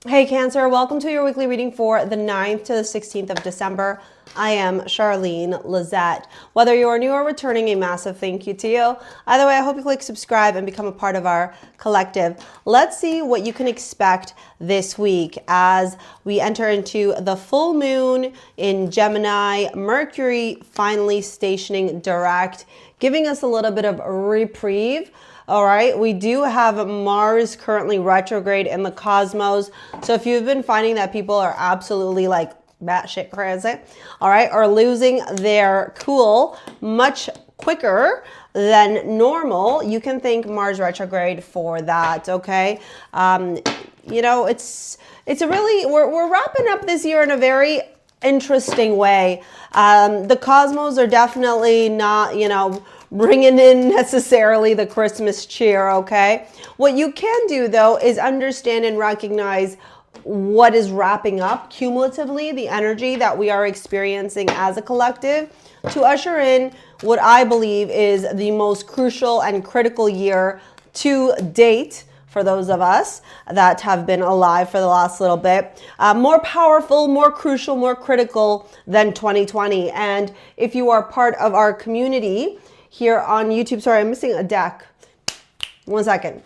Hey Cancer, welcome to your weekly reading for the 9th to the 16th of December. I am Charlene Lizette. Whether you are new or returning, a massive thank you to you. Either way, I hope you click subscribe and become a part of our collective. Let's see what you can expect this week as we enter into the full moon in Gemini, Mercury finally stationing direct, giving us a little bit of reprieve. All right, we do have Mars currently retrograde in the cosmos. So if you've been finding that people are absolutely like batshit crazy, all right, or losing their cool much quicker than normal, you can thank Mars retrograde for that, okay? You know, it's a really, we're wrapping up this year in a very interesting way. The cosmos are definitely not, you know, bringing in necessarily the Christmas cheer, okay? What you can do, though, is understand and recognize what is wrapping up cumulatively, the energy that we are experiencing as a collective, to usher in what I believe is the most crucial and critical year to date for those of us that have been alive for the last little bit. More powerful, more crucial, more critical than 2020. And if you are part of our community here on YouTube, sorry, I'm missing a deck. 1 second.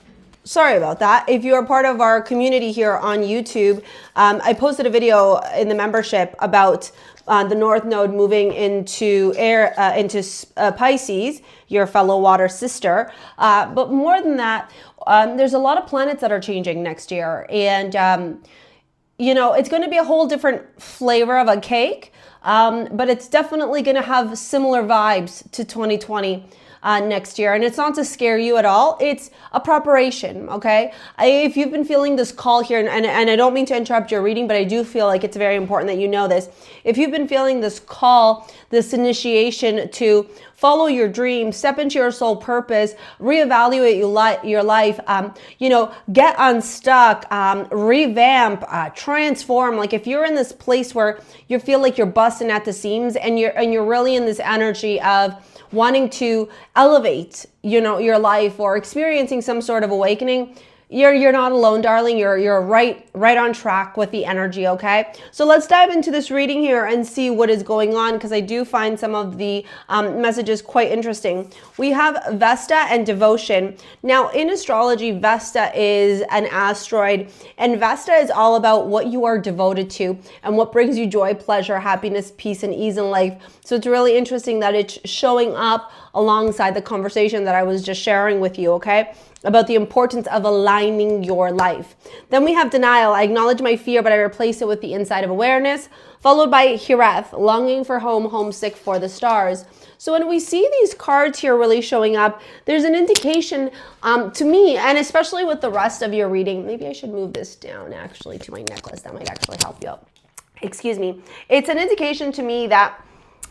Sorry about that. If you are part of our community here on YouTube, I posted a video in the membership about the North Node moving into Pisces, your fellow water sister. But more than that, there's a lot of planets that are changing next year. And, you know, it's going to be a whole different flavor of a cake, but it's definitely going to have similar vibes to 2020. Next year. And it's not to scare you at all. It's a preparation, okay? If you've been feeling this call here, and I don't mean to interrupt your reading, but I do feel like it's very important that you know this. If you've been feeling this call, this initiation to follow your dreams, step into your soul purpose, reevaluate your life, you know, get unstuck, revamp, transform. Like if you're in this place where you feel like you're busting at the seams and you're really in this energy of wanting to elevate, you know, your life or experiencing some sort of awakening, you're not alone, darling. You're right on track with the energy, okay? So let's dive into this reading here and see what is going on, because I do find some of the messages quite interesting. We have Vesta and devotion. Now, in astrology, Vesta is an asteroid, and Vesta is all about what you are devoted to and what brings you joy, pleasure, happiness, peace, and ease in life. So it's really interesting that it's showing up alongside the conversation that I was just sharing with you, okay? About the importance of aligning your life. Then we have denial. I acknowledge my fear, but I replace it with the insight of awareness, followed by Hireth, longing for home, homesick for the stars. So when we see these cards here really showing up, there's an indication to me, and especially with the rest of your reading, maybe I should move this down actually to my necklace. That might actually help you out. Excuse me. It's an indication to me that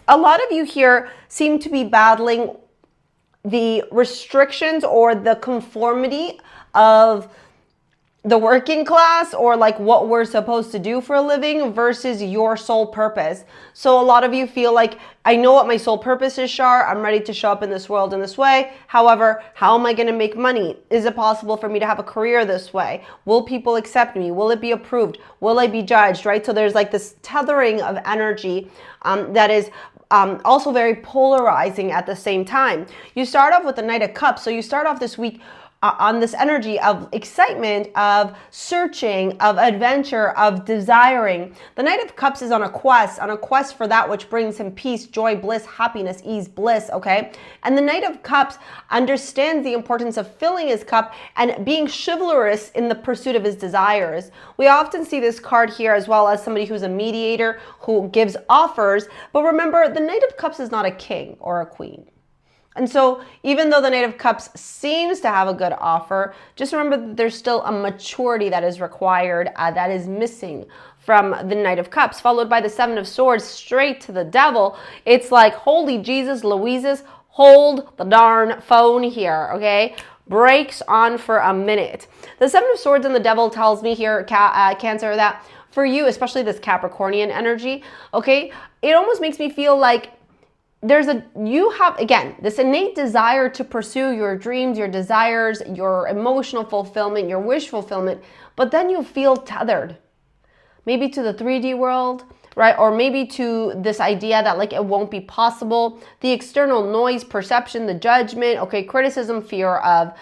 a lot of you here seem to be battling the restrictions or the conformity of the working class, or like what we're supposed to do for a living versus your soul purpose. So a lot of you feel like, I know what my soul purpose is, Char. I'm ready to show up in this world in this way. However, how am I going to make money? Is it possible for me to have a career this way? Will people accept me? Will it be approved? Will I be judged, right? So there's like this tethering of energy that is also very polarizing at the same time. You start off with the Knight of Cups. So you start off this week on this energy of excitement, of searching, of adventure, of desiring. The Knight of Cups is on a quest for that which brings him peace, joy, bliss, happiness, ease, bliss, okay? And the Knight of Cups understands the importance of filling his cup and being chivalrous in the pursuit of his desires. We often see this card here as well as somebody who's a mediator, who gives offers. But remember, the Knight of Cups is not a king or a queen. And so even though the Knight of Cups seems to have a good offer, just remember that there's still a maturity that is required that is missing from the Knight of Cups, followed by the Seven of Swords straight to the Devil. It's like, holy Jesus, Louises, hold the darn phone here, okay? Brakes on for a minute. The Seven of Swords and the Devil tells me here, Cancer, that for you, especially this Capricornian energy, okay, it almost makes me feel like you have, again, this innate desire to pursue your dreams, your desires, your emotional fulfillment, your wish fulfillment, but then you feel tethered, maybe to the 3D world, right? Or maybe to this idea that like it won't be possible, the external noise, perception, the judgment, okay, criticism, fear of,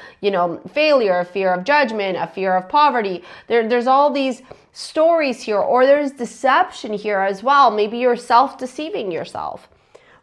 failure, fear of judgment, a fear of poverty. There's all these stories here, or there's deception here as well. Maybe you're self-deceiving yourself,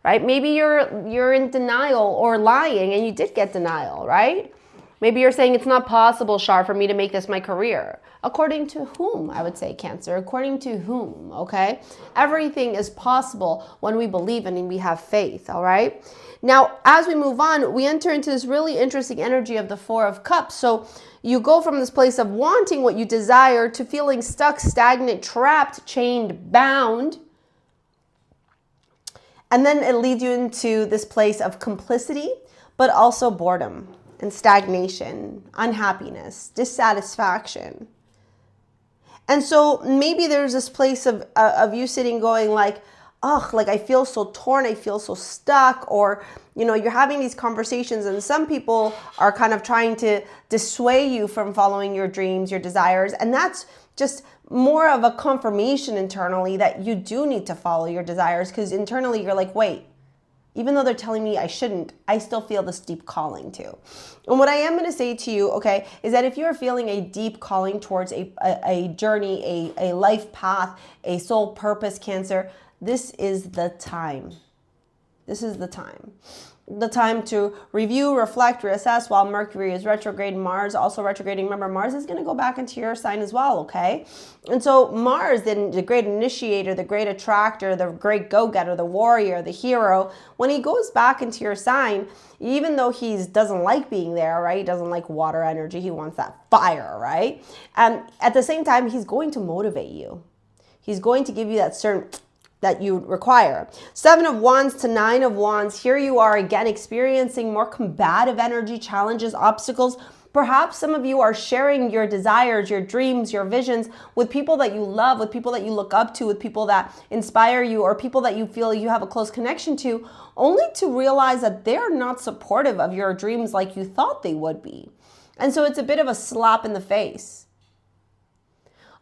right? Maybe you're in denial or lying and you did get denial, right? Maybe you're saying it's not possible, Char, for me to make this my career. According to whom, I would say, Cancer? According to whom, okay? Everything is possible when we believe in and we have faith, all right? Now, as we move on, we enter into this really interesting energy of the Four of Cups. So you go from this place of wanting what you desire to feeling stuck, stagnant, trapped, chained, bound. And then it leads you into this place of complicity, but also boredom and stagnation, unhappiness, dissatisfaction. And so maybe there's this place of you sitting going like, ugh, like I feel so torn, I feel so stuck, or, you're having these conversations and some people are kind of trying to dissuade you from following your dreams, your desires. And that's just more of a confirmation internally that you do need to follow your desires, because internally you're like, wait, even though they're telling me I shouldn't, I still feel this deep calling too. And what I am going to say to you, okay, is that if you're feeling a deep calling towards a journey, a life path, a soul purpose, Cancer, this is the time. This is the time. The time to review, reflect, reassess while Mercury is retrograde, Mars also retrograding. Remember, Mars is going to go back into your sign as well, okay? And so Mars, then the great initiator, the great attractor, the great go-getter, the warrior, the hero, when he goes back into your sign, even though he doesn't like being there, right? He doesn't like water energy. He wants that fire, right? And at the same time, he's going to motivate you. He's going to give you that certain that you require. 7 of Wands to 9 of Wands. Here you are again experiencing more combative energy, challenges, obstacles. Perhaps some of you are sharing your desires, your dreams, your visions with people that you love, with people that you look up to, with people that inspire you, or people that you feel you have a close connection to, only to realize that they're not supportive of your dreams like you thought they would be. And so it's a bit of a slap in the face.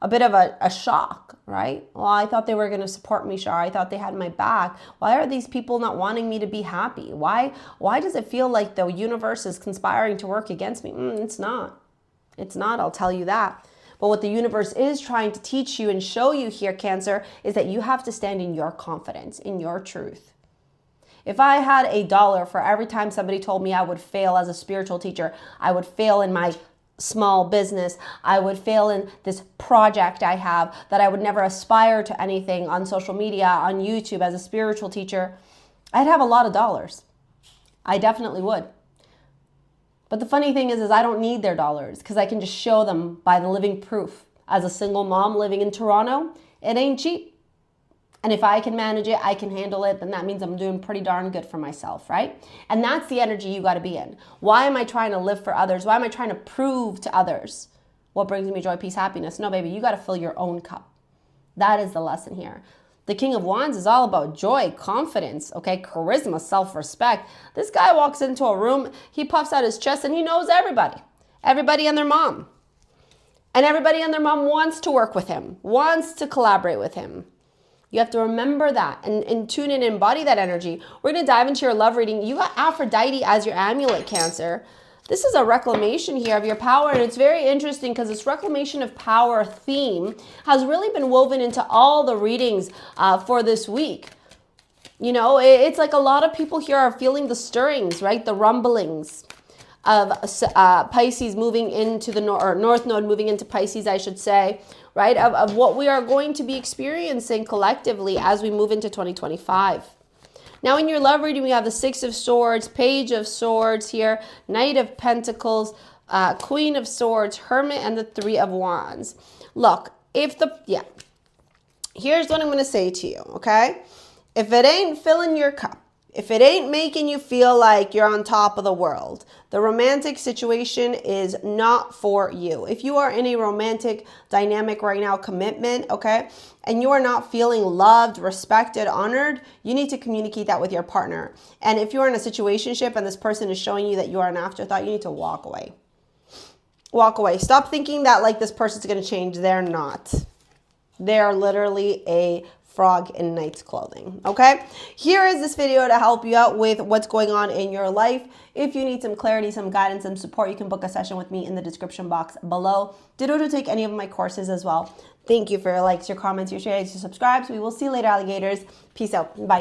A bit of a shock, right? Well, I thought they were going to support me, Shar. I thought they had my back. Why are these people not wanting me to be happy? Why does it feel like the universe is conspiring to work against me? It's not. It's not, I'll tell you that. But what the universe is trying to teach you and show you here, Cancer, is that you have to stand in your confidence, in your truth. If I had $1 for every time somebody told me I would fail as a spiritual teacher, I would fail in my small business, I would fail in this project I have, that I would never aspire to anything on social media, on YouTube as a spiritual teacher, I'd have a lot of dollars. I definitely would. But the funny thing is I don't need their dollars, because I can just show them by the living proof. As a single mom living in Toronto, it ain't cheap. And if I can manage it, I can handle it, then that means I'm doing pretty darn good for myself, right? And that's the energy you got to be in. Why am I trying to live for others? Why am I trying to prove to others what brings me joy, peace, happiness? No, baby, you got to fill your own cup. That is the lesson here. The King of Wands is all about joy, confidence, okay, charisma, self-respect. This guy walks into a room, he puffs out his chest, and he knows everybody. Everybody and their mom. And everybody and their mom wants to work with him, wants to collaborate with him. You have to remember that and tune in and embody that energy. We're going to dive into your love reading. You got Aphrodite as your amulet, Cancer. This is a reclamation here of your power, and it's very interesting because this reclamation of power theme has really been woven into all the readings for this week. It's like a lot of people here are feeling the stirrings, right? The rumblings of Pisces moving into the North Node moving into Pisces, I should say, right? Of what we are going to be experiencing collectively as we move into 2025. Now in your love reading, we have the 6 of Swords, Page of Swords here, Knight of Pentacles, Queen of Swords, Hermit, and the 3 of Wands. Look, here's what I'm going to say to you, okay? If it ain't filling your cup, If it ain't making you feel like you're on top of the world, the romantic situation is not for you. If you are in a romantic dynamic right now, commitment, okay, and you are not feeling loved, respected, honored, you need to communicate that with your partner. And if you're in a situationship and this person is showing you that you are an afterthought, you need to walk away. Walk away. Stop thinking that like this person's going to change. They're not. They're literally a frog in knight's clothing. Okay, here is this video to help you out with what's going on in your life. If you need some clarity, some guidance, some support, you can book a session with me in the description box below. Ditto to take any of my courses as well. Thank you for your likes, your comments, your shares, your subscribes. We will see you later, alligators. Peace out. Bye.